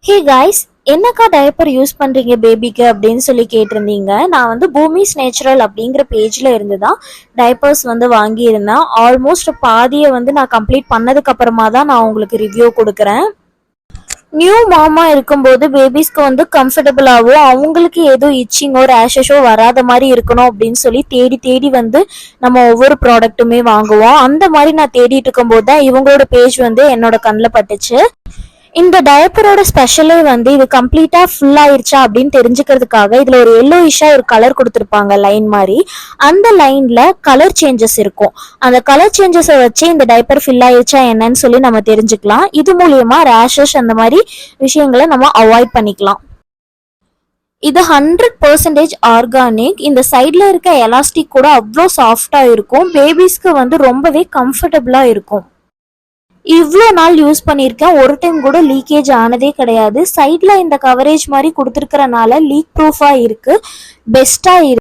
Hey guys, என்னக்கா diaper use பண்றீங்க பேபிக்கு அப்படின்னு சொல்லி கேட்டிருந்தீங்க. நான் வந்து பூமிஸ் நேச்சுரல் அப்படிங்கிற பேஜ்ல இருந்து தான் டயப்பர்ஸ் வந்து வாங்கியிருந்தேன். ஆல்மோஸ்ட் பாதியை வந்து நான் கம்ப்ளீட் பண்ணதுக்கு அப்புறமா தான் நான் உங்களுக்கு ரிவ்யூ கொடுக்குறேன். நியூ மாமா இருக்கும்போது பேபிஸ்க்கு வந்து கம்ஃபர்டபுளாகவும் அவங்களுக்கு ஏதோ இச்சிங்கோ ரேஷஸோ வராத மாதிரி இருக்கணும் அப்படின்னு சொல்லி தேடி தேடி வந்து நம்ம ஒவ்வொரு ப்ராடக்ட்டுமே வாங்குவோம். அந்த மாதிரி நான் தேடிட்டு இருக்கும்போது தான் இவங்களோட பேஜ் வந்து என்னோட கண்ணில் பட்டுச்சு. இந்த டயப்பரோட ஸ்பெஷலே வந்து இது கம்ப்ளீட்டா ஃபுல் ஆயிருச்சா அப்படின்னு தெரிஞ்சுக்கிறதுக்காக இதுல ஒரு எல்லோயிஷா ஒரு கலர் கொடுத்துருப்பாங்க லைன் மாதிரி. அந்த லைன்ல கலர் சேஞ்சஸ் இருக்கும். அந்த கலர் சேஞ்சஸை வச்சு இந்த டயப்பர் ஃபில் ஆயிருச்சா என்னன்னு சொல்லி நம்ம தெரிஞ்சுக்கலாம். இது மூலியமா ரேஷஸ் அந்த மாதிரி விஷயங்களை நம்ம அவாய்ட் பண்ணிக்கலாம். இது 100% ஆர்கானிக். இந்த சைட்ல இருக்க எலாஸ்டிக் கூட அவ்வளோ சாஃப்டா இருக்கும். பேபிஸ்க்கு வந்து ரொம்பவே கம்ஃபர்டபுளா இருக்கும். இவ்வளோ நாள் யூஸ் பண்ணியிருக்கேன், ஒரு டைம் கூட லீக்கேஜ் ஆனதே கிடையாது. சைடில் இந்த கவரேஜ் மாதிரி கொடுத்துருக்கறனால லீக் ப்ரூஃபாக இருக்குது, பெஸ்ட்டாக இருக்குது.